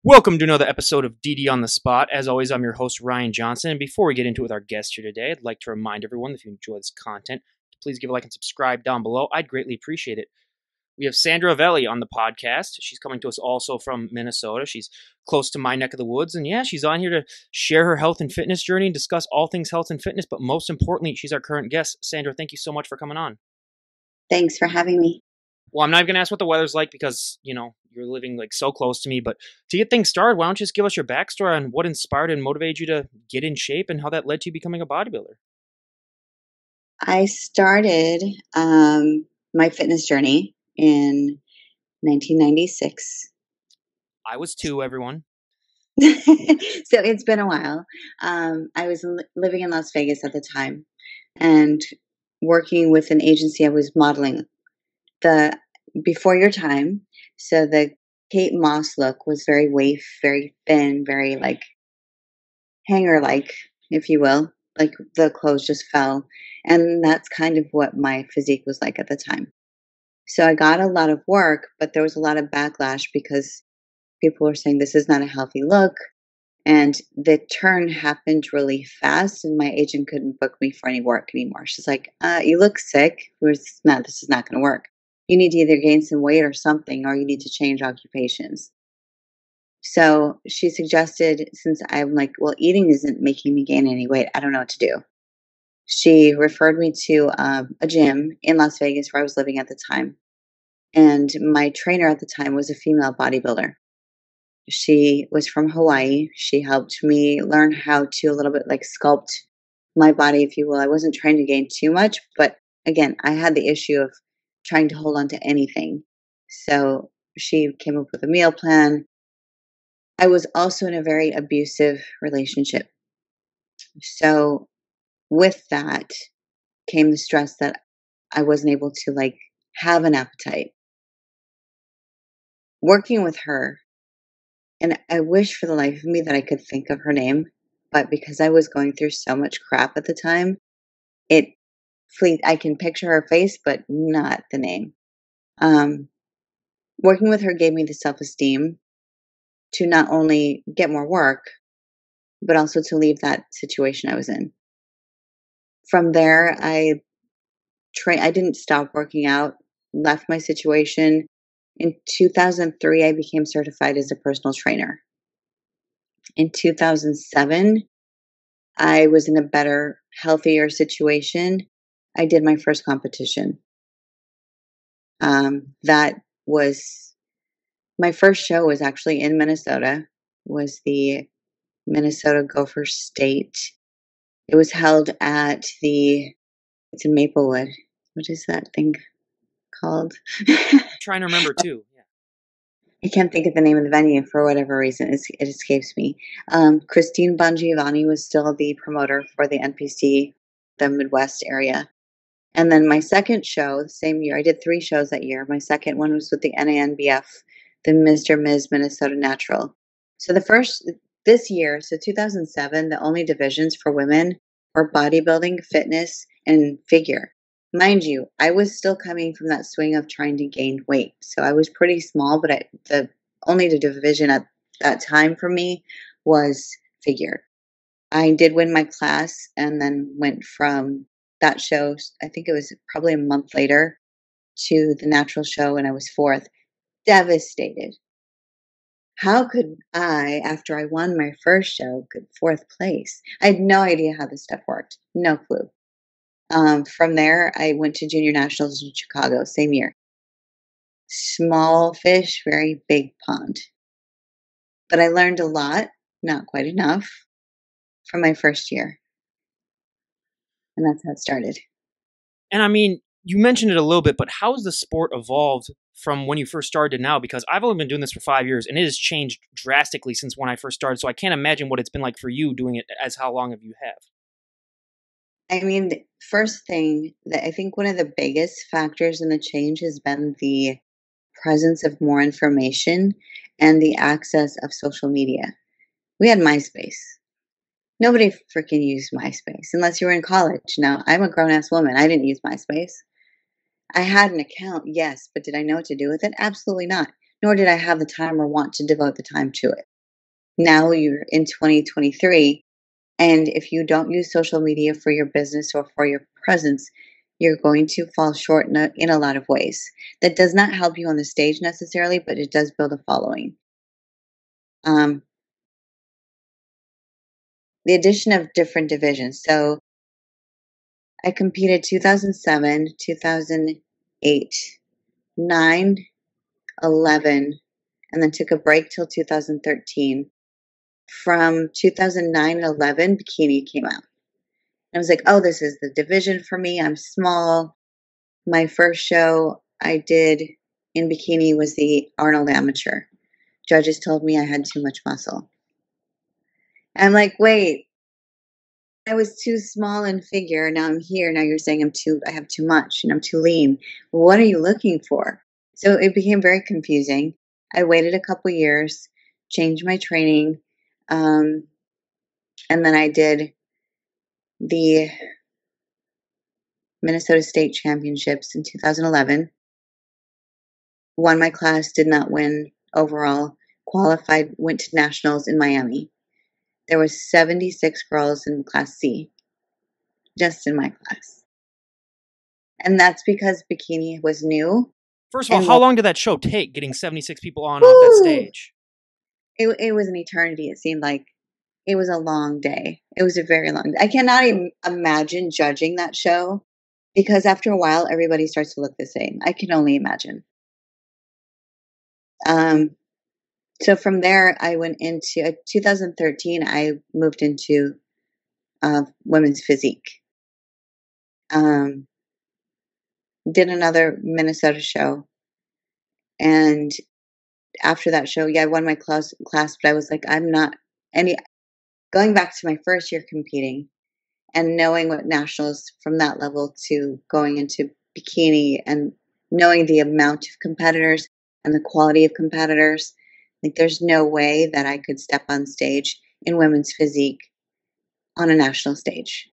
Welcome to another episode of DD on the Spot. As always, I'm your host, Ryan Johnson. And before we get into it with our guest here today, I'd like to remind everyone that if you enjoy this content, please give a like and subscribe down below. I'd greatly appreciate it. We have Sandra Avelli on the podcast. She's coming to us also from Minnesota. She's close to my neck of the woods. And yeah, she's on here to share her health and fitness journey and discuss all things health and fitness. But most importantly, she's our current guest. Sandra, thank you so much for coming on. Thanks for having me. Well, I'm not even going to ask what the weather's like because, you're living like so close to me. But to get things started, why don't you just give us your backstory on what inspired and motivated you to get in shape and how that led to you becoming a bodybuilder? I started my fitness journey in 1996. I was two, everyone. So it's been a while. I was living in Las Vegas at the time and working with an agency. I was modeling the Before Your Time. So the Kate Moss look was very waif, very thin, very like hanger-like, if you will. Like the clothes just fell. And that's kind of what my physique was like at the time. So I got a lot of work, but there was a lot of backlash because people were saying this is not a healthy look. And the turn happened really fast, and my agent couldn't book me for any work anymore. She's like, you look sick. This is not going to work. You need to either gain some weight or something, or you need to change occupations. So she suggested, since I'm like, well, eating isn't making me gain any weight, I don't know what to do. She referred me to a gym in Las Vegas where I was living at the time. And my trainer at the time was a female bodybuilder. She was from Hawaii. She helped me learn how to a little bit like sculpt my body, if you will. I wasn't trying to gain too much, but again, I had the issue of trying to hold on to anything. So she came up with a meal plan. I was also in a very abusive relationship. So with that came the stress that I wasn't able to like have an appetite. Working with her, and I wish for the life of me that I could think of her name, but because I was going through so much crap at the time, I can picture her face, but not the name. Working with her gave me the self-esteem to not only get more work, but also to leave that situation I was in. From there, I didn't stop working out, left my situation. In 2003, I became certified as a personal trainer. In 2007, I was in a better, healthier situation. I did my first competition. That was my first show was actually in Minnesota, was the Minnesota Gopher State. It was held at it's in Maplewood. What is that thing called? I'm trying to remember too. Yeah. I can't think of the name of the venue for whatever reason. It escapes me. Christine Bongiovanni was still the promoter for the NPC, the Midwest area. And then my second show, the same year, I did 3 shows that year. My second one was with the NANBF, the Mr. Ms. Minnesota Natural. So this year, so 2007, the only divisions for women were bodybuilding, fitness, and figure. Mind you, I was still coming from that swing of trying to gain weight. So I was pretty small, but the division at that time for me was figure. I did win my class and then went from that show, I think it was probably a month later, to the natural show, and I was 4th. Devastated. How could I, after I won my first show, get 4th place? I had no idea how this stuff worked. No clue. From there, I went to Junior Nationals in Chicago, same year. Small fish, very big pond. But I learned a lot, not quite enough, from my first year. And that's how it started. And I mean, you mentioned it a little bit, but how has the sport evolved from when you first started to now? Because I've only been doing this for 5 years, and it has changed drastically since when I first started. So I can't imagine what it's been like for you doing it as how long have you have? I mean, the first thing that I think one of the biggest factors in the change has been the presence of more information and the access of social media. We had MySpace. Nobody freaking used MySpace unless you were in college. Now, I'm a grown-ass woman. I didn't use MySpace. I had an account, yes, but did I know what to do with it? Absolutely not. Nor did I have the time or want to devote the time to it. Now you're in 2023. And if you don't use social media for your business or for your presence, you're going to fall short in a lot of ways. That does not help you on the stage necessarily, but it does build a following. Um, the addition of different divisions. So I competed 2007, 2008, 9, 11, and then took a break till 2013. From 2009 and 11, bikini came out. I was like, oh, this is the division for me. I'm small. My first show I did in bikini was the Arnold Amateur. Judges told me I had too much muscle. I'm like, wait, I was too small in figure. Now I'm here. Now you're saying I have too much and I'm too lean. What are you looking for? So it became very confusing. I waited a couple years, changed my training, and then I did the Minnesota State Championships in 2011. Won my class, did not win overall. Qualified, went to nationals in Miami. There was 76 girls in Class C, just in my class. And that's because bikini was new. First of all, And how long did that show take, getting 76 people on off that stage? it was an eternity. It seemed like it was a long day. It was a very long day. I cannot even imagine judging that show because after a while, everybody starts to look the same. I can only imagine. So from there, I went into 2013. I moved into women's physique. Did another Minnesota show, and after that show, yeah, I won my class. But I was like, I'm not any. Going back to my first year competing and knowing what nationals from that level to going into bikini and knowing the amount of competitors and the quality of competitors, like there's no way that I could step on stage in women's physique on a national stage.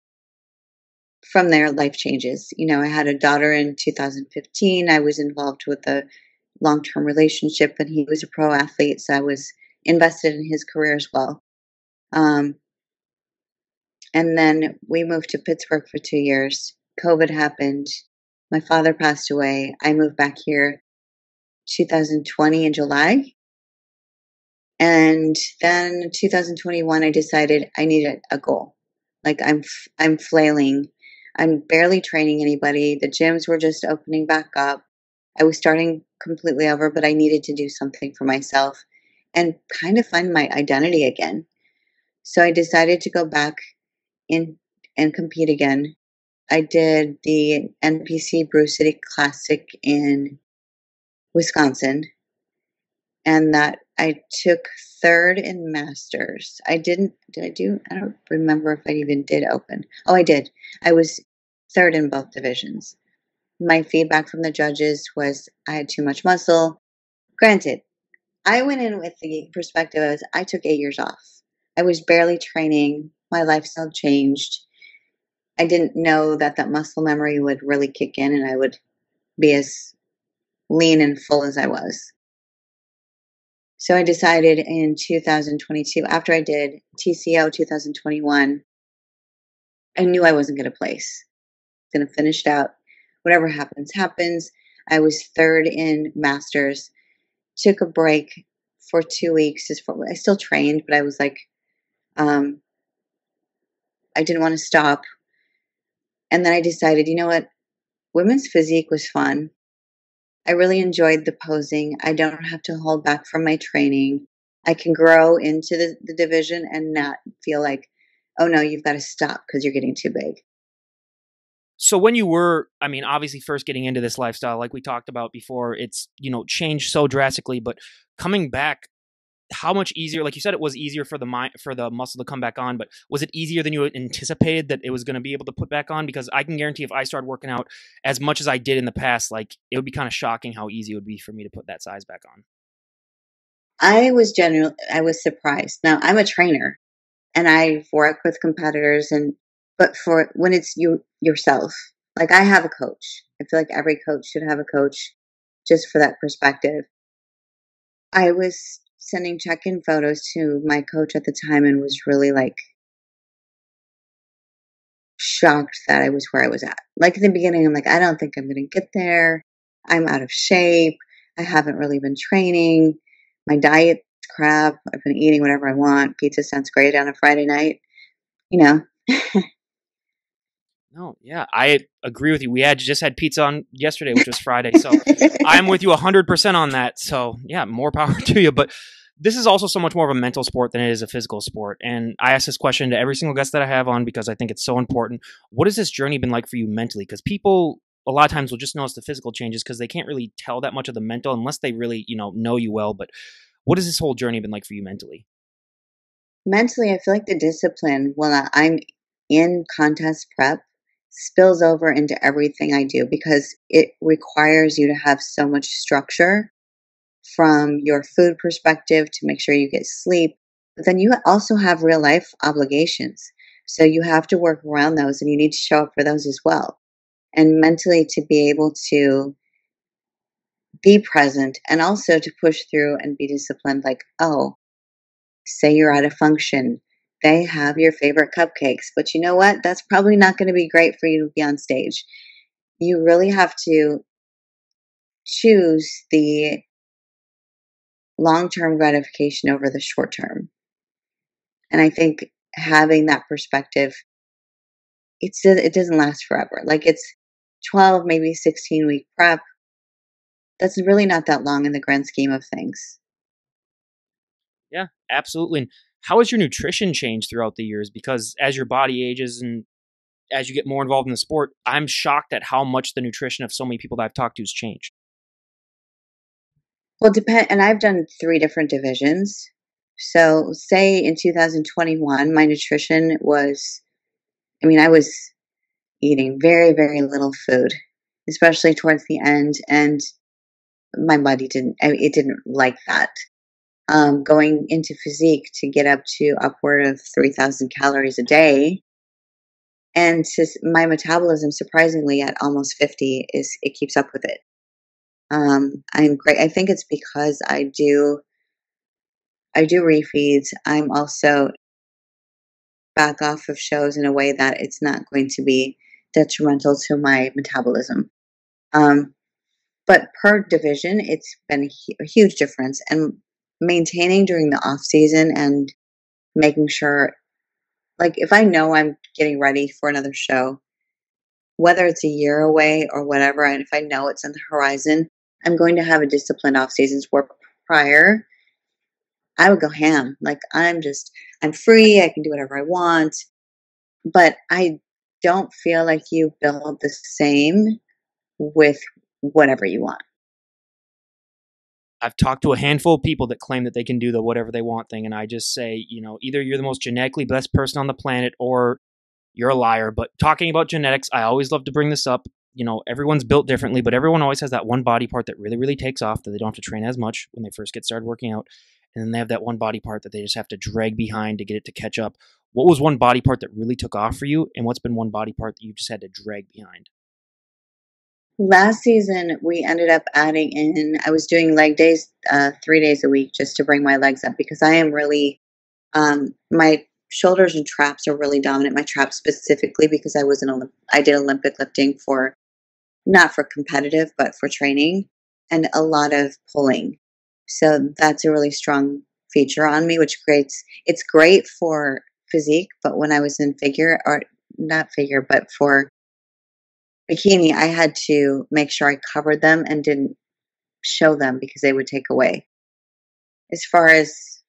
From there, life changes. You know, I had a daughter in 2015. I was involved with a long term relationship, and he was a pro athlete, so I was invested in his career as well. And then we moved to Pittsburgh for 2 years. COVID happened. My father passed away. I moved back here 2020 in July. And then 2021, I decided I needed a goal. Like I'm flailing. I'm barely training anybody. The gyms were just opening back up. I was starting completely over, but I needed to do something for myself and kind of find my identity again. So I decided to go back in and compete again. I did the NPC Brew City Classic in Wisconsin, and that I took third in Masters. Did I do? I don't remember if I even did Open. Oh, I did. I was third in both divisions. My feedback from the judges was I had too much muscle. Granted, I went in with the perspective as I took 8 years off. I was barely training. My lifestyle changed. I didn't know that muscle memory would really kick in and I would be as lean and full as I was. So I decided in 2022, after I did TCO 2021, I knew I wasn't going to place. I was going to finish it out. Whatever happens, happens. I was third in Masters. Took a break for 2 weeks. I still trained, but I was like, I didn't want to stop. And then I decided, you know what? Women's physique was fun. I really enjoyed the posing. I don't have to hold back from my training. I can grow into the division and not feel like, oh no, you've got to stop because you're getting too big. So when you were, I mean, obviously first getting into this lifestyle, like we talked about before, it's, changed so drastically, but coming back, how much easier, like you said, it was easier for the muscle to come back on, but was it easier than you anticipated that it was going to be able to put back on? Because I can guarantee if I started working out as much as I did in the past, like it would be kind of shocking how eeasy it would be for me to put that size back on. I was surprised. Now I'm a trainer and I've worked with competitors but for when it's yourself, like I have a coach. I feel like every coach should have a coach just for that perspective. I was sending check-in photos to my coach at the time and was really like shocked that I was where I was at. Like in the beginning, I'm like, I don't think I'm going to get there. I'm out of shape. I haven't really been training. My diet's crap. I've been eating whatever I want. Pizza sounds great on a Friday night, you know. No, yeah, I agree with you. We had just had pizza on yesterday, which was Friday, so I'm with you 100% on that. So yeah, more power to you. But this is also so much more of a mental sport than it is a physical sport. And I ask this question to every single guest that I have on because I think it's so important. What has this journey been like for you mentally? Because people a lot of times will just notice the physical changes because they can't really tell that much of the mental unless they really, know you well. But what has this whole journey been like for you mentally? Mentally, I feel like the discipline when I'm in contest prep spills over into everything I do because it requires you to have so much structure from your food perspective to make sure you get sleep. But then you also have real life obligations. So you have to work around those and you need to show up for those as well. And mentally to be able to be present and also to push through and be disciplined, like, oh, say you're at a function, they have your favorite cupcakes, but you know what? That's probably not going to be great for you to be on stage. You really have to choose the long term gratification over the short term. And I think having that perspective, it doesn't last forever. Like it's 12, maybe 16-week prep. That's really not that long in the grand scheme of things. Yeah, absolutely. And how has your nutrition changed throughout the years? Because as your body ages and as you get more involved in the sport, I'm shocked at how much the nutrition of so many people that I've talked to has changed. Well, depend and I've done 3 different divisions. So, say in 2021, my nutrition was I was eating very, very little food, especially towards the end, and my body it didn't like that. Going into physique to get up to upward of 3,000 calories a day, and my metabolism, surprisingly, at almost 50, is it keeps up with it. I'm great. I think it's because I do refeeds. I'm also back off of shows in a way that it's not going to be detrimental to my metabolism. Um, but per division, it's been a huge difference. And maintaining during the off season and making sure, like, if I know I'm getting ready for another show, whether it's a year away or whatever, and if I know it's on the horizon, I'm going to have a disciplined off seasons where prior I would go ham. Like I'm free, I can do whatever I want, but I don't feel like you build the same with whatever you want. I've talked to a handful of people that claim that they can do the whatever they want thing. And I just say, either you're the most genetically best person on the planet or you're a liar. But talking about genetics, I always love to bring this up. Everyone's built differently, but everyone always has that one body part that really, really takes off that they don't have to train as much when they first get started working out. And then they have that one body part that they just have to drag behind to get it to catch up. What was one body part that really took off for you? And what's been one body part that you just had to drag behind? Last season, we ended up adding in, I was doing leg days 3 days a week just to bring my legs up because I am really, my shoulders and traps are really dominant. My traps specifically because I did Olympic lifting for, not for competitive, but for training and a lot of pulling. So that's a really strong feature on me, it's great for physique, but when I was in figure, or not figure, but for bikini, I had to make sure I covered them and didn't show them because they would take away. As far as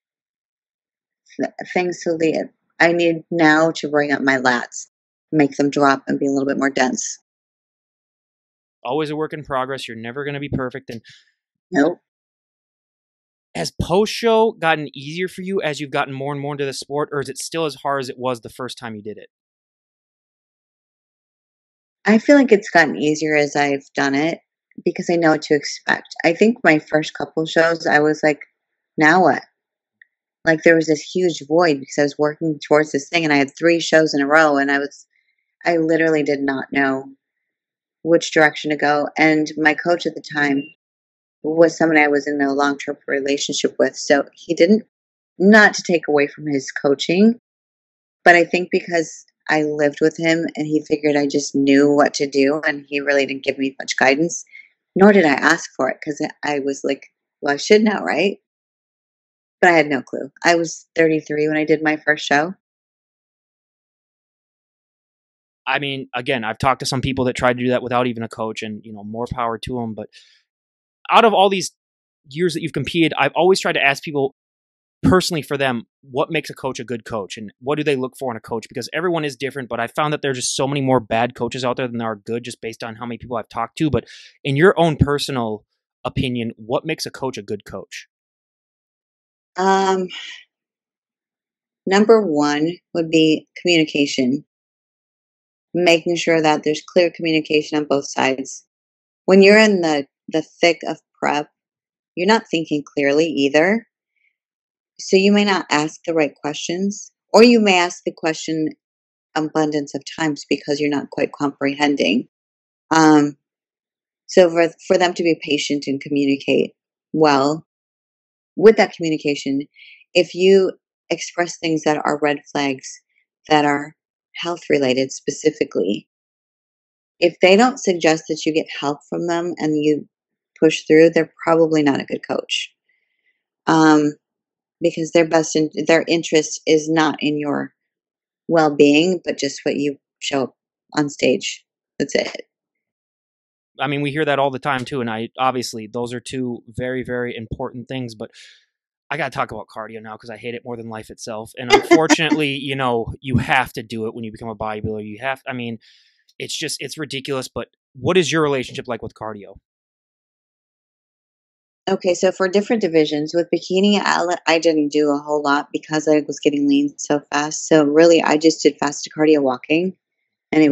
things to the, I need now to bring up my lats, make them drop and be a little bit more dense. Always a work in progress. You're never going to be perfect. And Nope. has post show gotten easier for you as you've gotten more and more into the sport, or is it still as hard as it was the first time you did it? I feel like it's gotten easier as I've done it because I know what to expect. I think my first couple shows, I was like, now what? Like there was this huge void because I was working towards this thing and I had 3 shows in a row and I literally did not know which direction to go. And my coach at the time was someone I was in a long-term relationship with. So he didn't, not to take away from his coaching, but I think because I lived with him and he figured I just knew what to do and he really didn't give me much guidance, nor did I ask for it because I was like, well, I should know, right? But I had no clue. I was 33 when I did my first show. I mean, again, I've talked to some people that tried to do that without even a coach, and more power to them. But out of all these years that you've competed, I've always tried to ask people personally for them, what makes a coach a good coach, and what do they look for in a coach? Because everyone is different, but I found that there's just so many more bad coaches out there than there are good, just based on how many people I've talked to. But in your own personal opinion, what makes a coach a good coach? Um, Number one would be communication, making sure that there's clear communication on both sides. When you're in the thick of prep, you're not thinking clearly either. So you may not ask the right questions, or you may ask the question abundance of times because you're not quite comprehending. Um, so for them to be patient and communicate well, with that communication, if you express things that are red flags that are health related specifically, if they don't suggest that you get help from them and you push through, they're probably not a good coach. Um, because their interest is not in your well-being, but just what you show up on stage. That's it. I mean, we hear that all the time too, and I obviously those are two very, very important things. But I got to talk about cardio now because I hate it more than life itself. And unfortunately, you have to do it when you become a bodybuilder. You have, I mean, it's ridiculous. But what is your relationship like with cardio? Okay, so for different divisions with bikini, I didn't do a whole lot because I was getting lean so fast. So really, I just did fasted cardio walking, and I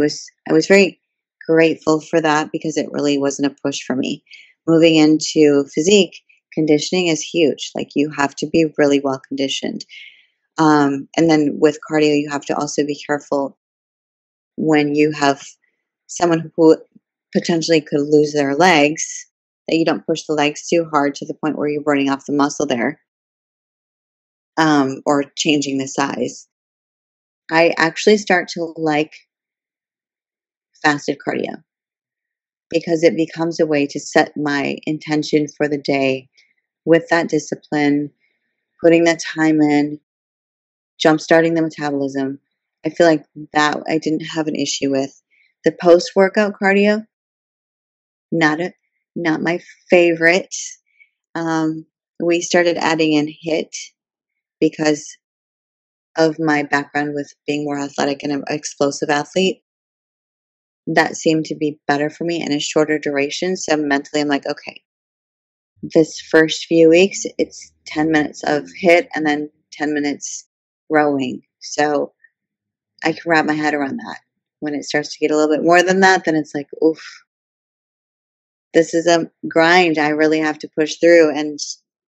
was very grateful for that because it really wasn't a push for me. Moving into physique, conditioning is huge. Like you have to be really well conditioned. And then with cardio, you have to also be careful when you have someone who potentially could lose their legs, that you don't push the legs too hard to the point where you're burning off the muscle there, or changing the size. I actually start to like fasted cardio because it becomes a way to set my intention for the day with that discipline, putting that time in, jump starting the metabolism. I feel like that I didn't have an issue with. The post workout cardio, not a not my favorite. Um, we started adding in HIT because of my background with being more athletic and an explosive athlete. That seemed to be better for me in a shorter duration. So mentally, I'm like, okay, this first few weeks, it's 10 minutes of HIT and then 10 minutes rowing. So I can wrap my head around that. When it starts to get a little bit more than that, then it's like, oof, this is a grind. I really have to push through. And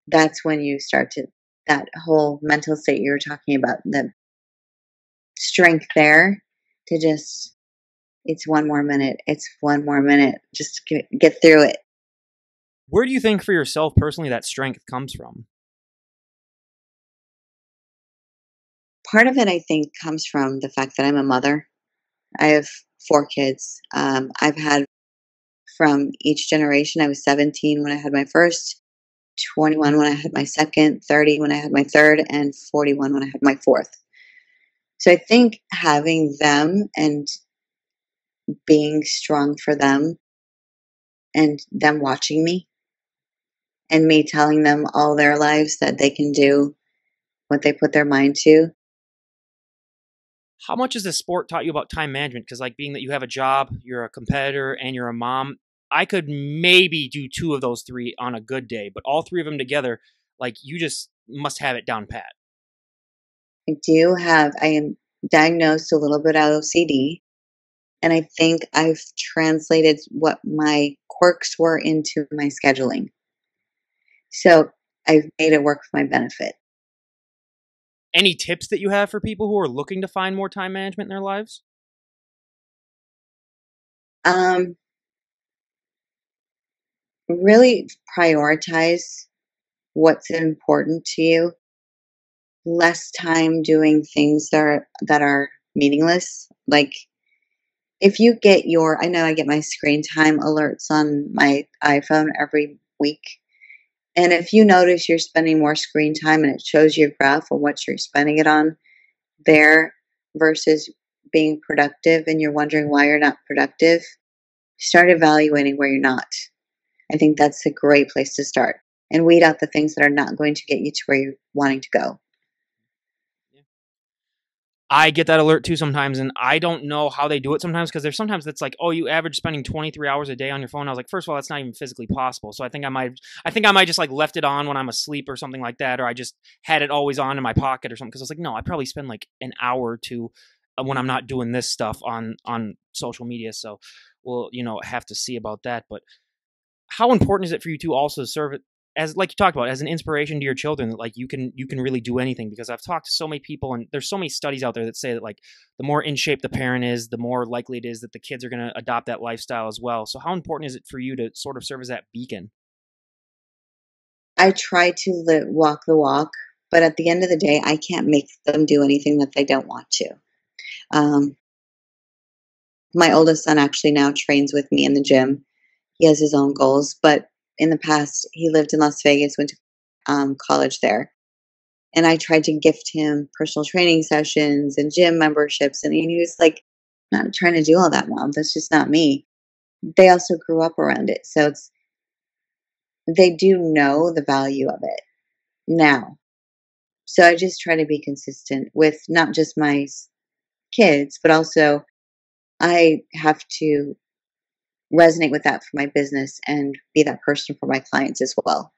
that's when you start to, that whole mental state you were talking about, the strength there to just, it's one more minute. It's one more minute. Just get through it. Where do you think for yourself personally that strength comes from? Part of it, I think, comes from the fact that I'm a mother. I have four kids. I've had from each generation. I was 17 when I had my first, 21 when I had my second, 30 when I had my third, and 41 when I had my fourth. So I think having them and being strong for them and them watching me and me telling them all their lives that they can do what they put their mind to. How much has this sport taught you about time management? Because, like, being that you have a job, you're a competitor, and you're a mom, I could maybe do two of those three on a good day, but all three of them together, like, you just must have it down pat. I am diagnosed a little bit OCD, and I think I've translated what my quirks were into my scheduling. So I've made it work for my benefit. Any tips that you have for people who are looking to find more time management in their lives? Um, Really prioritize what's important to you, less time doing things that are meaningless. Like if you get your I know I get my screen time alerts on my iPhone every week. And if you notice you're spending more screen time and it shows you a graph on what you're spending it on there versus being productive and you're wondering why you're not productive, start evaluating where you're not. I think that's a great place to start and weed out the things that are not going to get you to where you're wanting to go. I get that alert too sometimes, and I don't know how they do it sometimes because there's sometimes that's like, oh, you average spending 23 hours a day on your phone. I was like, first of all, that's not even physically possible. So I think I might just like left it on when I'm asleep or something like that, or I just had it always on in my pocket or something. Because I was like, no, I probably spend like an hour or two when I'm not doing this stuff on social media. So we'll have to see about that. But how important is it for you to also serve it as, like you talked about, as an inspiration to your children, that like you can really do anything? Because I've talked to so many people and there's so many studies out there that say that like the more in shape the parent is, the more likely it is that the kids are going to adopt that lifestyle as well. So how important is it for you to sort of serve as that beacon? I try to walk the walk, but at the end of the day, I can't make them do anything that they don't want to. Um, my oldest son actually now trains with me in the gym. He has his own goals, but in the past, he lived in Las Vegas, went to college there. And I tried to gift him personal training sessions and gym memberships. And he was like, "I'm not trying to do all that, mom. That's just not me." They also grew up around it. So they do know the value of it now. So I just try to be consistent with not just my kids, but also I have to resonate with that for my business and be that person for my clients as well.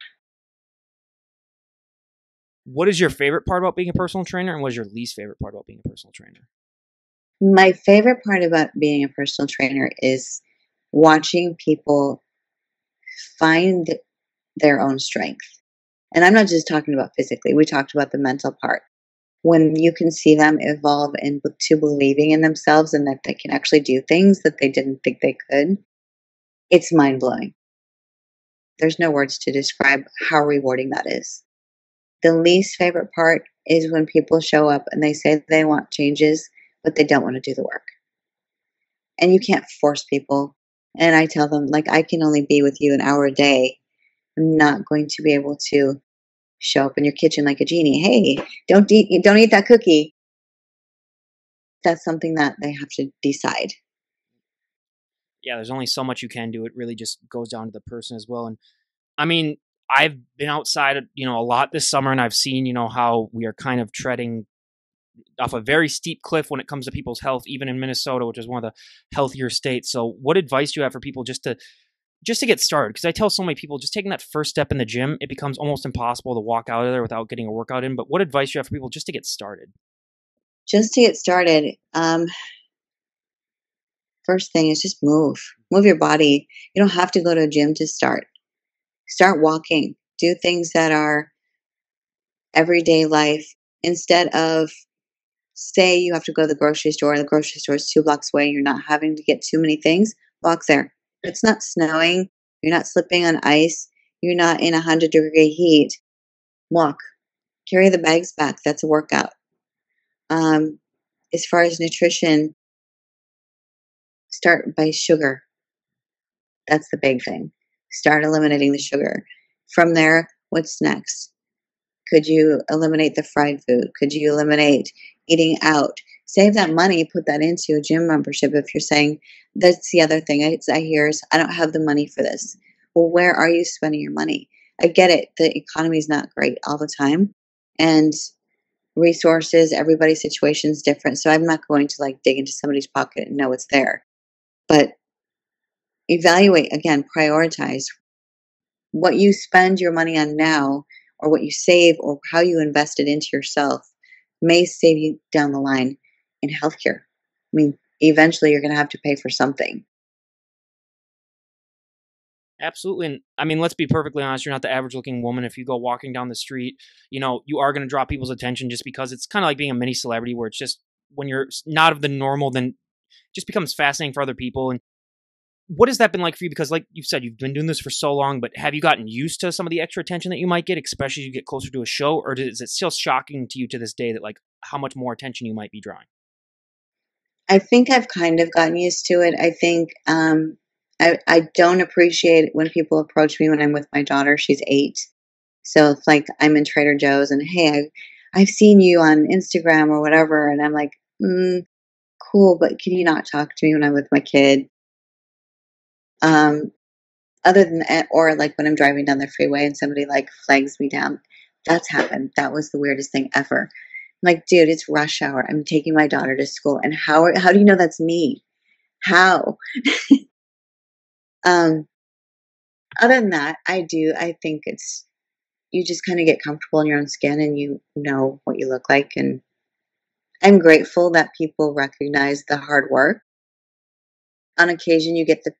What is your favorite part about being a personal trainer, and what is your least favorite part about being a personal trainer? My favorite part about being a personal trainer is watching people find their own strength. And I'm not just talking about physically, we talked about the mental part. When you can see them evolve into believing in themselves and that they can actually do things that they didn't think they could, it's mind blowing. There's no words to describe how rewarding that is. The least favorite part is when people show up and they say they want changes, but they don't want to do the work. And you can't force people. And I tell them, like, I can only be with you an hour a day. I'm not going to be able to show up in your kitchen like a genie. Hey, don't eat that cookie. That's something that they have to decide. Yeah, there's only so much you can do. It really just goes down to the person as well. And I mean, I've been outside, a lot this summer, and I've seen, how we are kind of treading off a very steep cliff when it comes to people's health, even in Minnesota, which is one of the healthier states. So, what advice do you have for people just to get started? Because I tell so many people, just taking that first step in the gym, it becomes almost impossible to walk out of there without getting a workout in. But what advice do you have for people just to get started? Just to get started, first thing is just move. Move your body. You don't have to go to a gym to start. Start walking. Do things that are everyday life instead of, say you have to go to the grocery store and the grocery store is 2 blocks away and you're not having to get too many things, walk there. It's not snowing, you're not slipping on ice, you're not in 100-degree heat. Walk. Carry the bags back. That's a workout. Um, as far as nutrition, start by sugar. That's the big thing. Start eliminating the sugar. From there, what's next? Could you eliminate the fried food? Could you eliminate eating out? Save that money, put that into a gym membership. If you're saying, that's the other thing I hear is, I don't have the money for this. Well, where are you spending your money? I get it. The economy is not great all the time. And resources, everybody's situation is different. So I'm not going to like dig into somebody's pocket and know it's there. But evaluate again, prioritize what you spend your money on now or what you save or how you invest it into yourself may save you down the line in healthcare. I mean, eventually you're going to have to pay for something. Absolutely. And I mean, let's be perfectly honest. You're not the average looking woman. If you go walking down the street, you are going to draw people's attention just because it's kind of like being a mini celebrity where it's just when you're not of the normal, then it just becomes fascinating for other people. And what has that been like for you? Because like you said, you've been doing this for so long, but have you gotten used to some of the extra attention that you might get, especially as you get closer to a show? Or is it still shocking to you to this day that like how much more attention you might be drawing? I think I've kind of gotten used to it. I think I don't appreciate it when people approach me when I'm with my daughter. She's 8. So it's like I'm in Trader Joe's and hey, I've seen you on Instagram or whatever. And I'm like, cool, but can you not talk to me when I'm with my kid? Um, Other than that, or like when I'm driving down the freeway and somebody like flags me down, that's happened. That was the weirdest thing ever. I'm like, dude, it's rush hour. I'm taking my daughter to school, and how do you know that's me? How? Um, Other than that, I think it's you just kind of get comfortable in your own skin and you know what you look like. And I'm grateful that people recognize the hard work. On occasion, you get the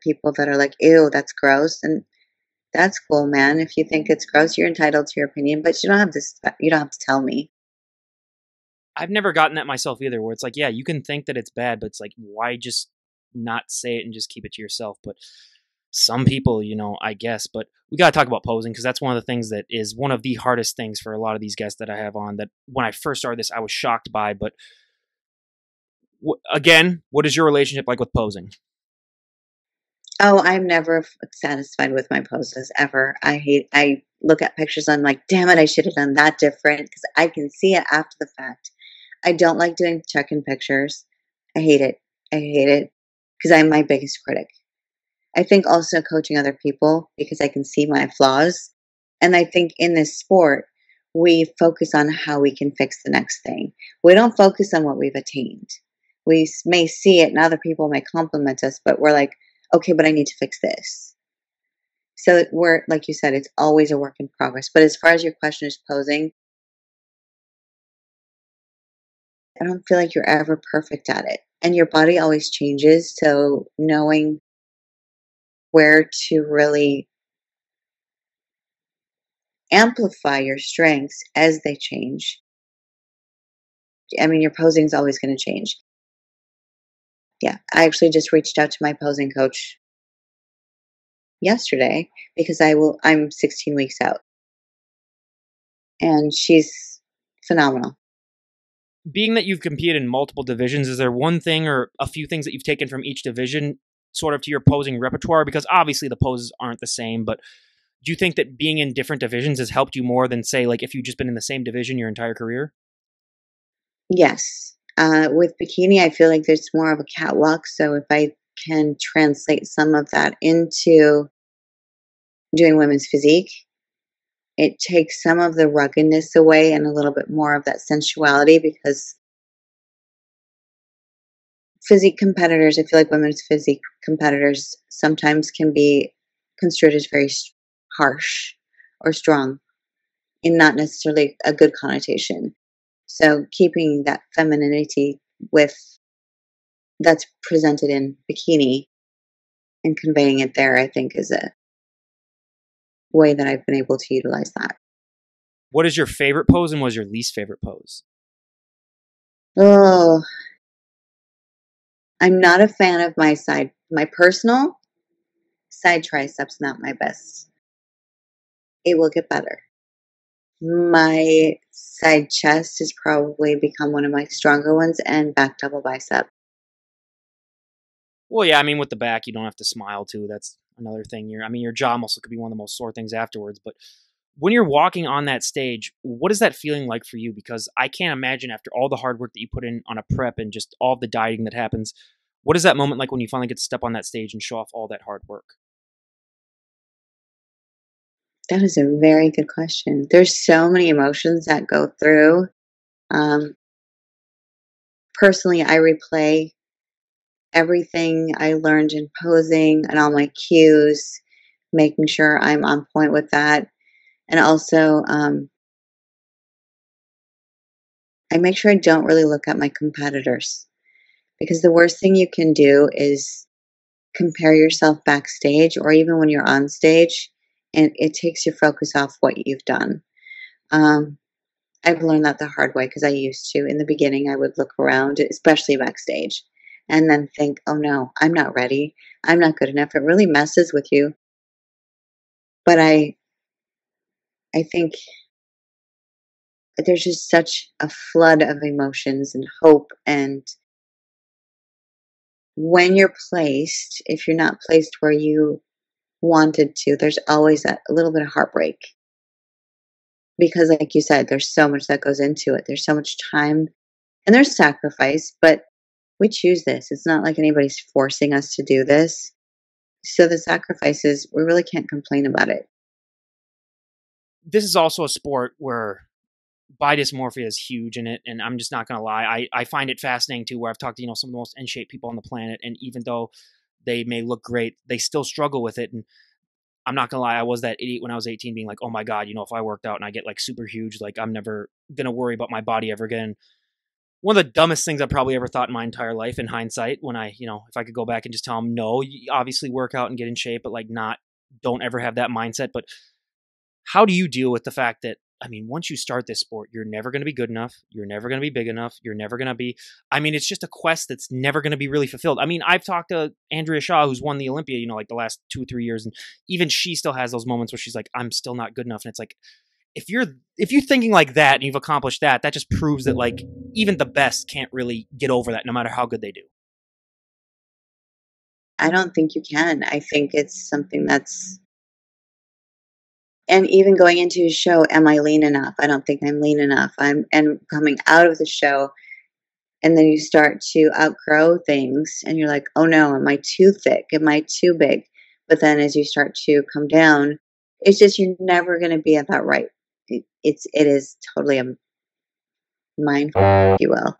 people that are like, ew, that's gross. And that's cool, man. If you think it's gross, you're entitled to your opinion, but you don't have to tell me. I've never gotten that myself either, where it's like, yeah, you can think that it's bad, but it's like, why just not say it and just keep it to yourself? But some people, I guess, but we got to talk about posing because that's one of the things that is one of the hardest things for a lot of these guests that I have on that when I first started this, I was shocked by. But again, what is your relationship like with posing? Oh, I'm never satisfied with my poses ever. I look at pictures, I'm like, damn it, I should have done that different because I can see it after the fact. I don't like doing check-in pictures. I hate it. I hate it because I'm my biggest critic. I think also coaching other people because I can see my flaws. And I think in this sport, we focus on how we can fix the next thing. We don't focus on what we've attained. May see it and other people may compliment us, but we're like, okay, but I need to fix this. So we're, like you said, it's always a work in progress. But as far as your question is posing, I don't feel like you're ever perfect at it. And your body always changes. So knowing where to really amplify your strengths as they change. I mean, your posing is always going to change. Yeah, I actually just reached out to my posing coach yesterday because I'm 16 weeks out and she's phenomenal. Being that you've competed in multiple divisions, is there one thing or a few things that you've taken from each division sort of to your posing repertoire? Because obviously the poses aren't the same, but do you think that being in different divisions has helped you more than, say, like if you've just been in the same division your entire career? Yes. With bikini, I feel like there's more of a catwalk. So if I can translate some of that into doing women's physique, it takes some of the ruggedness away and a little bit more of that sensuality because physique competitors, I feel like women's physique competitors sometimes can be construed as very harsh or strong in not necessarily a good connotation. So keeping that femininity with that's presented in bikini and conveying it there, I think is a way that I've been able to utilize that. What is your favorite pose and what is your least favorite pose? Oh, I'm not a fan of my personal side triceps, not my best. It will get better. My side chest has probably become one of my stronger ones and back double bicep. Well, yeah, I mean, with the back, you don't have to smile too. That's another thing. Your jaw muscle could be one of the most sore things afterwards. But when you're walking on that stage, what is that feeling like for you? Because I can't imagine after all the hard work that you put in on a prep and just all the dieting that happens, what is that moment like when you finally get to step on that stage and show off all that hard work? That is a very good question. There's so many emotions that go through. Um, Personally, I replay everything I learned in posing and all my cues, making sure I'm on point with that. And also, I make sure I don't really look at my competitors because the worst thing you can do is compare yourself backstage or even when you're on stage, and it takes your focus off what you've done. Um, I've learned that the hard way because I used to. In the beginning, I would look around, especially backstage, and then think, "Oh no, I'm not ready. I'm not good enough." It really messes with you. But I think there's just such a flood of emotions and hope, and when you're placed, if you're not placed where you wanted to, there's always that a little bit of heartbreak because, like you said, there's so much that goes into it. There's so much time and there's sacrifice, but we choose this. It's not like anybody's forcing us to do this. So the sacrifices, we really can't complain about it. This is also a sport where Biasmorphia is huge in it, and I'm just not gonna lie. I find it fascinating too, where I've talked to some of the most in shape people on the planet, and even though they may look great, they still struggle with it. And I'm not gonna lie, I was that idiot when I was 18, being like, "Oh my god, if I worked out and I get like super huge, like I'm never gonna worry about my body ever again." One of the dumbest things I probably ever thought in my entire life, in hindsight, when if I could go back and just tell them, no, you obviously work out and get in shape, but like don't ever have that mindset. But how do you deal with the fact that, once you start this sport, you're never going to be good enough. You're never going to be big enough. You're never going to be, it's just a quest that's never going to be really fulfilled. I've talked to Andrea Shaw, who's won the Olympia, like the last 2 or 3 years. And even she still has those moments where she's like, I'm still not good enough. And it's like, if you're thinking like that and you've accomplished that, that just proves that like even the best can't really get over that no matter how good they do. I don't think you can. I think it's something that's, and even going into a show, am I lean enough? I don't think I'm lean enough. And coming out of the show, and then you start to outgrow things, and you're like, oh no, am I too thick? Am I too big? But then as you start to come down, it's just you're never going to be at that right. It is totally a mindful, if you will.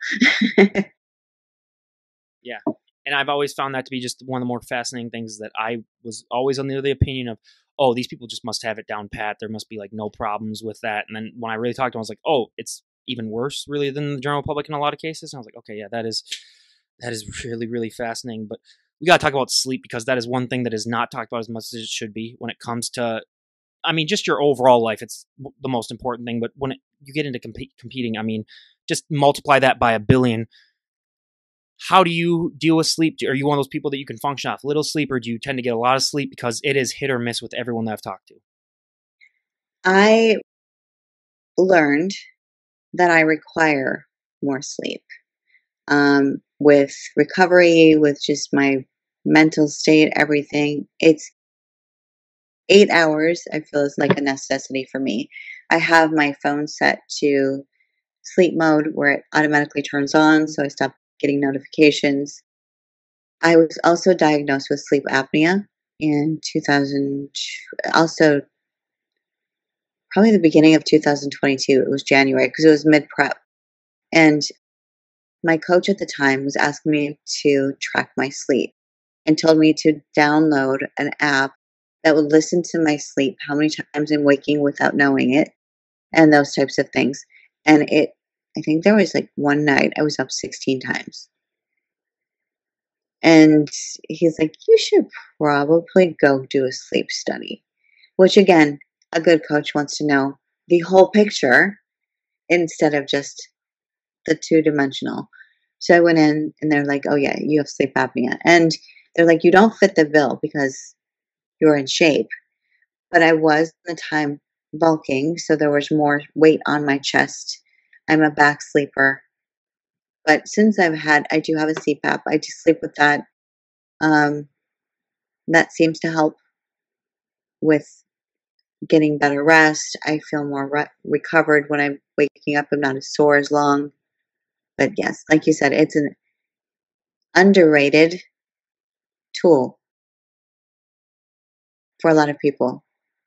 Yeah. And I've always found that to be just one of the more fascinating things, that I was always under the opinion of, oh, these people just must have it down pat. There must be like no problems with that. And then when I really talked to them, I was like, oh, it's even worse really than the general public in a lot of cases. And I was like, okay, yeah, that is really, really fascinating. But we got to talk about sleep, because that is one thing that is not talked about as much as it should be when it comes to, just your overall life. It's the most important thing. But when you get into competing, just multiply that by a billion. How do you deal with sleep? Are you one of those people that you can function off little sleep, or do you tend to get a lot of sleep? Because it is hit or miss with everyone that I've talked to. I learned that I require more sleep. With recovery, with just my mental state, everything. It's 8 hours, I feel, is like a necessity for me. I have my phone set to sleep mode where it automatically turns on, so I stop getting notifications. I was also diagnosed with sleep apnea in 2000, also probably the beginning of 2022. It was January because it was mid prep. And my coach at the time was asking me to track my sleep and told me to download an app that would listen to my sleep, how many times I'm waking without knowing it, and those types of things. And I think there was like one night I was up 16 times. And he's like, you should probably go do a sleep study, which again, a good coach wants to know the whole picture instead of just the two-dimensional. So I went in and they're like, oh yeah, you have sleep apnea. And they're like, you don't fit the bill because you're in shape. But I was at the time bulking, so there was more weight on my chest. I'm a back sleeper. But since I do have a CPAP, I do sleep with that. Um, that seems to help with getting better rest. I feel more recovered when I'm waking up. I'm not as sore as long. But yes, like you said, it's an underrated tool for a lot of people.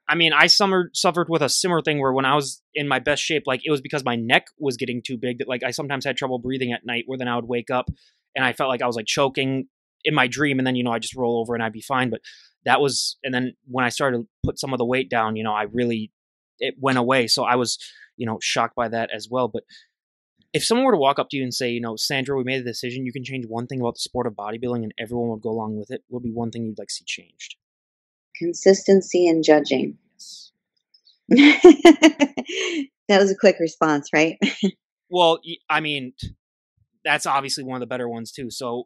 I suffered with a similar thing where when I was in my best shape, like it was because my neck was getting too big that like I sometimes had trouble breathing at night, where then I would wake up and I felt like I was like choking in my dream, and then I just roll over and I'd be fine. But and then when I started to put some of the weight down, it went away. So I was, shocked by that as well. But if someone were to walk up to you and say, Sandra, we made a decision, you can change one thing about the sport of bodybuilding and everyone would go along with it, what would be one thing you'd like to see changed? Consistency in judging. Yes. That was a quick response, right? Well, that's obviously one of the better ones too. So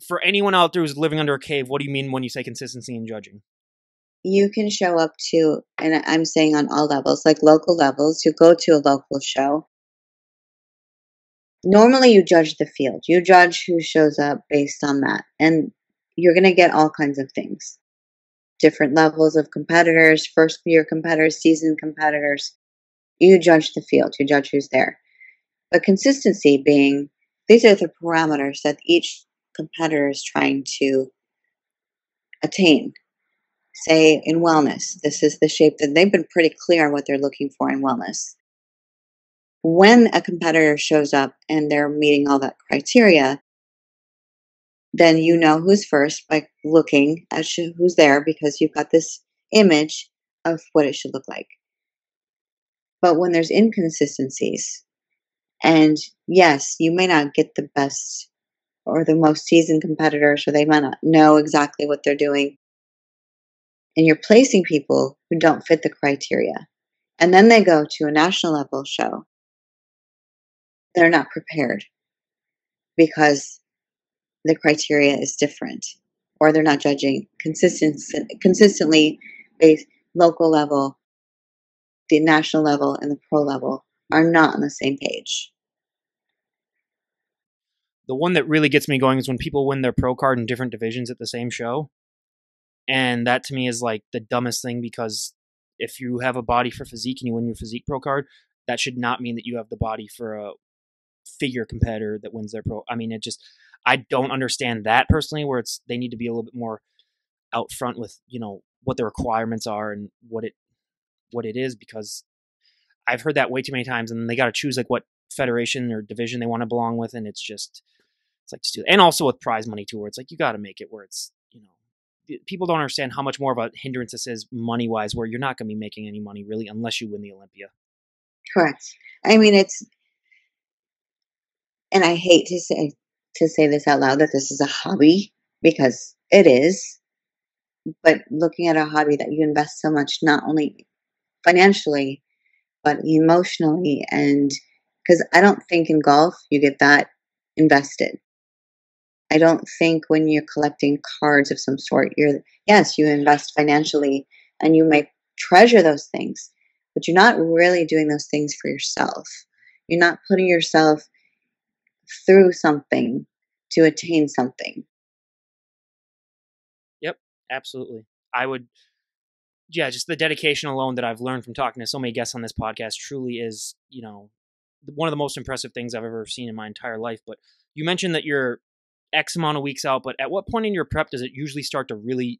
for anyone out there who's living under a cave, what do you mean when you say consistency in judging? You can show up to, and I'm saying on all levels, like local levels, you go to a local show. Normally, you judge the field. You judge who shows up based on that. And you're going to get all kinds of things, different levels of competitors, first year competitors, seasoned competitors. You judge the field, you judge who's there. But consistency being, these are the parameters that each competitor is trying to attain. Say in wellness, this is the shape that they've been pretty clear on what they're looking for in wellness. When a competitor shows up and they're meeting all that criteria, then you know who's first by looking at who's there, because you've got this image of what it should look like. But when there's inconsistencies, and yes, you may not get the best or the most seasoned competitors, or they might not know exactly what they're doing, and you're placing people who don't fit the criteria, and then they go to a national level show, they're not prepared because the criteria is different, or they're not judging consistently based. Local level, the national level, and the pro level are not on the same page. The one that really gets me going is when people win their pro card in different divisions at the same show. And that to me is like the dumbest thing, because if you have a body for physique and you win your physique pro card, that should not mean that you have the body for a figure competitor that wins their pro. I mean, I don't understand that personally, where they need to be a little bit more out front with, what the requirements are and what it is, because I've heard that way too many times, and they got to choose like what federation or division they want to belong with. And it's like, stupid. And also with prize money too, where it's like, you got to make it where it's, people don't understand how much more of a hindrance this is money wise, where you're not going to be making any money really unless you win the Olympia. Correct. I mean, and I hate to say this out loud, that this is a hobby, because it is. But looking at a hobby that you invest so much, not only financially, but emotionally, and because I don't think in golf you get that invested. I don't think when you're collecting cards of some sort, yes, you invest financially and you may treasure those things, but you're not really doing those things for yourself. You're not putting yourself through something to attain something. Yep, absolutely. Just the dedication alone that I've learned from talking to so many guests on this podcast truly is, one of the most impressive things I've ever seen in my entire life. But you mentioned that you're X amount of weeks out, but at what point in your prep does it usually start to really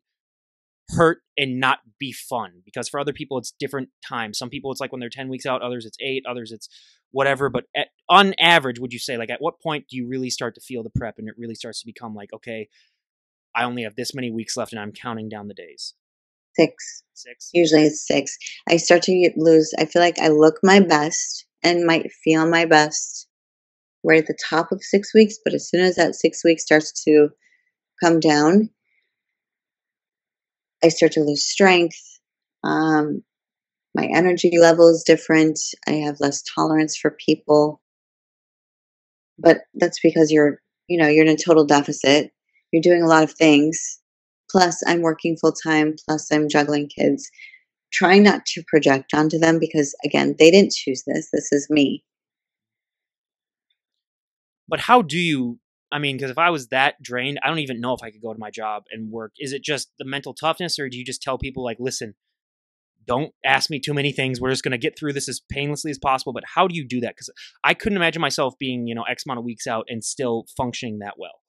hurt and not be fun? Because for other people, it's different times. Some people, it's like when they're 10 weeks out, others it's 8, others it's whatever. But on average, would you say, like, at what point do you really start to feel the prep and it really starts to become like, okay, I only have this many weeks left and I'm counting down the days? 6. Usually it's 6. I start to lose. I feel like I look my best and might feel my best right at the top of 6 weeks. But as soon as that 6 weeks starts to come down, I start to lose strength. My energy level is different. I have less tolerance for people. But that's because you're in a total deficit. You're doing a lot of things. Plus, I'm working full time. Plus, I'm juggling kids. Trying not to project onto them, because, again, they didn't choose this. This is me. But how do you, because if I was that drained, I don't even know if I could go to my job and work. Is it just the mental toughness, or do you just tell people, like, listen, don't ask me too many things. We're just going to get through this as painlessly as possible. But how do you do that? Because I couldn't imagine myself being, X amount of weeks out and still functioning that well.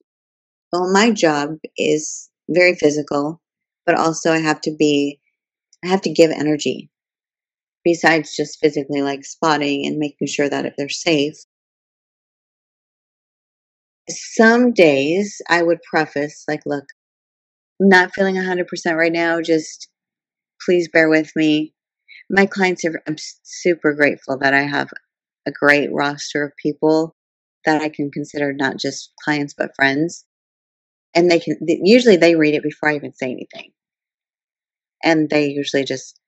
Well, my job is very physical, but also I have to give energy besides just physically, like spotting and making sure that if they're safe. Some days I would preface, like, look, I'm not feeling 100% right now. Just please bear with me. My clients I'm super grateful that I have a great roster of people that I can consider not just clients, but friends. And usually they read it before I even say anything. And they usually just,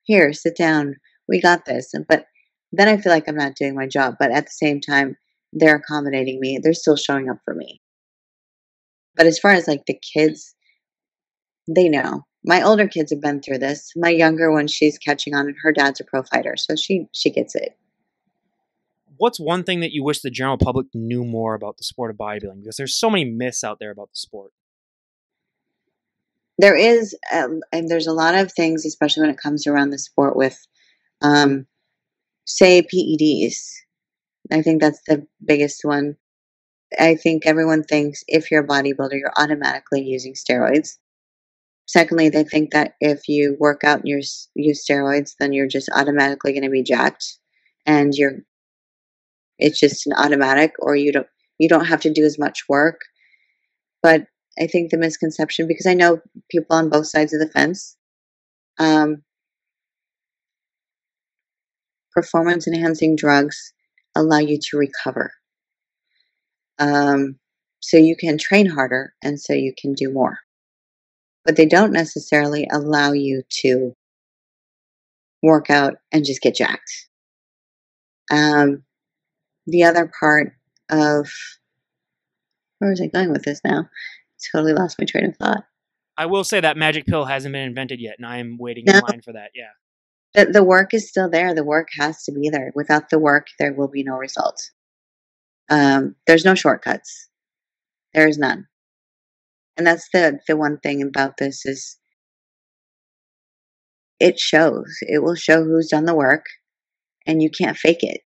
here, sit down. We got this. But then I feel like I'm not doing my job. But at the same time, they're accommodating me. They're still showing up for me. But as far as like the kids, they know. My older kids have been through this. My younger one, she's catching on, and her dad's a pro fighter, so she gets it. What's one thing that you wish the general public knew more about the sport of bodybuilding? Because there's so many myths out there about the sport. There is, and there's a lot of things, especially when it comes around the sport with, um, say, PEDs. I think that's the biggest one. I think everyone thinks if you're a bodybuilder, you're automatically using steroids. Secondly, they think that if you work out and use steroids, then you're just automatically going to be jacked, and it's just an automatic, or you don't have to do as much work. But I think the misconception, because I know people on both sides of the fence, um, performance enhancing drugs allow you to recover. Um, so you can train harder and so you can do more. But they don't necessarily allow you to work out and just get jacked. Um, the other part of where was I going with this now? Totally lost my train of thought. I will say that magic pill hasn't been invented yet, and I am waiting in No, line for that. Yeah. the work is still there. The work has to be there. Without the work, there will be no result. There's no shortcuts. There is none. And that's the one thing about this is it shows. It will show who's done the work, and you can't fake it.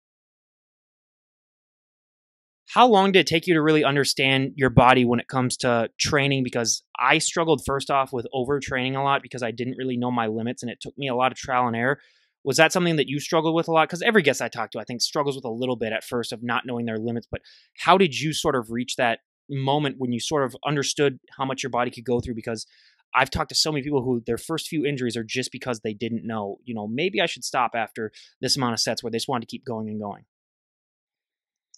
How long did it take you to really understand your body when it comes to training? Because I struggled first off with overtraining a lot because I didn't really know my limits, and it took me a lot of trial and error. Was that something that you struggled with a lot? Because every guest I talk to, I think, struggles with a little bit at first of not knowing their limits. But how did you sort of reach that moment when you sort of understood how much your body could go through? Because I've talked to so many people who their first few injuries are just because they didn't know, maybe I should stop after this amount of sets, where they just wanted to keep going and going.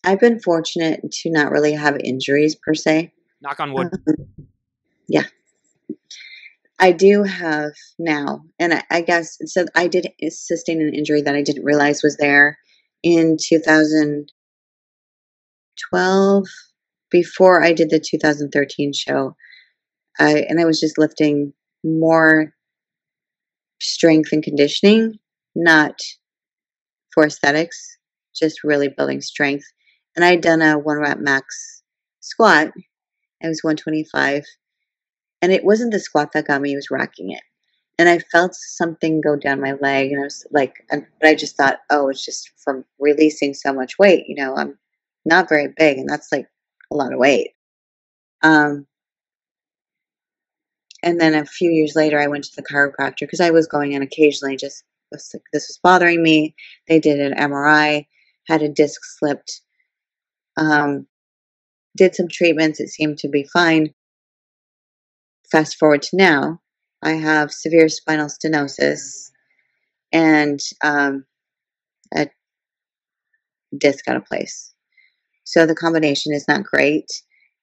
I've been fortunate to not really have injuries per se. Knock on wood. Um, yeah, I do have now, and I guess so. I did sustain an injury that I didn't realize was there in 2012 before I did the 2013 show. And I was just lifting more strength and conditioning, not for aesthetics, just really building strength. And I had done a 1 rep max squat. It was 125. And it wasn't the squat that got me, it was racking it. And I felt something go down my leg. And I was like, but I just thought, oh, it's just from releasing so much weight. I'm not very big, and that's like a lot of weight. Um, and then a few years later, I went to the chiropractor because I was going in occasionally, just this was bothering me. They did an MRI, had a disc slipped, um, did some treatments. It seemed to be fine. Fast forward to now, I have severe spinal stenosis and a disc out of place. So the combination is not great.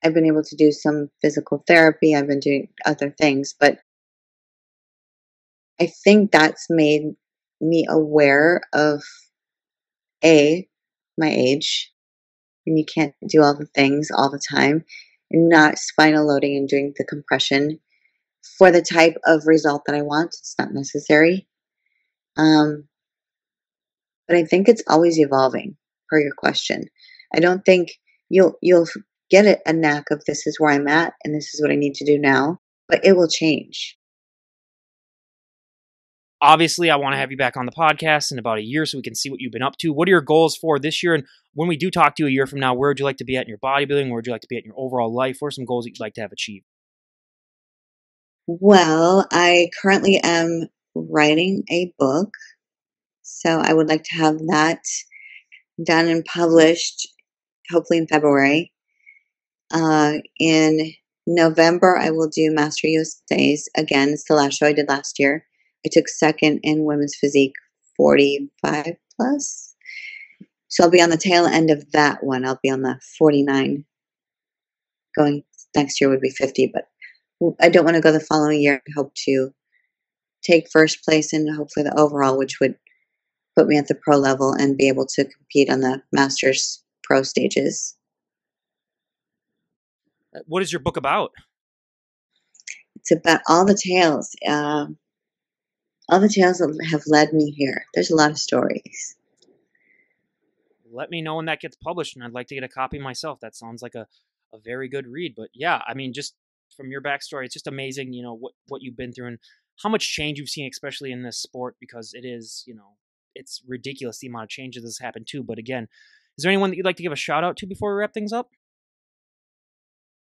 I've been able to do some physical therapy. I've been doing other things, but I think that's made me aware of A, my age, and you can't do all the things all the time, and not spinal loading and doing the compression for the type of result that I want. It's not necessary. Um, but I think it's always evolving per your question. I don't think you'll get a knack of this is where I'm at and this is what I need to do now, but it will change. Obviously, I want to have you back on the podcast in about a year so we can see what you've been up to. What are your goals for this year? And when we do talk to you a year from now, where would you like to be at in your bodybuilding? Where would you like to be at in your overall life? What are some goals that you'd like to have achieved? Well, I currently am writing a book, so I would like to have that done and published, hopefully in February. In November, I will do Master USA's again. It's the last show I did last year. I took second in women's physique 45 plus. So I'll be on the tail end of that one. I'll be on the 49. Going next year would be 50, but I don't want to go the following year. I hope to take first place in hopefully the overall, which would put me at the pro level and be able to compete on the Masters pro stages. What is your book about? It's about all the tales that have led me here. There's a lot of stories. Let me know when that gets published, and I'd like to get a copy myself. That sounds like a very good read. But yeah, I mean, just from your backstory, it's just amazing, what you've been through and how much change you've seen, especially in this sport, because it is, it's ridiculous the amount of changes that's happened too. But again, is there anyone that you'd like to give a shout out to before we wrap things up?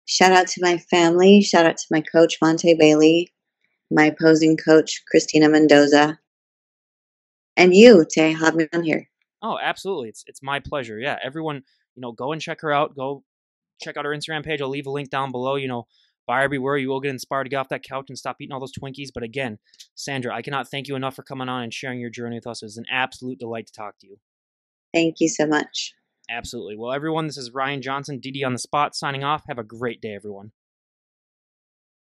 Shout out to my family. Shout out to my coach, Monte Bailey, my opposing coach, Christina Mendoza, and you to have me on here. Oh, absolutely. It's my pleasure. Yeah, everyone, go and check her out. Go check out her Instagram page. I'll leave a link down below. Buyer beware. You will get inspired to get off that couch and stop eating all those Twinkies. But again, Sandra, I cannot thank you enough for coming on and sharing your journey with us. It was an absolute delight to talk to you. Thank you so much. Absolutely. Well, everyone, this is Ryan Johnson, DD on the Spot, signing off. Have a great day, everyone.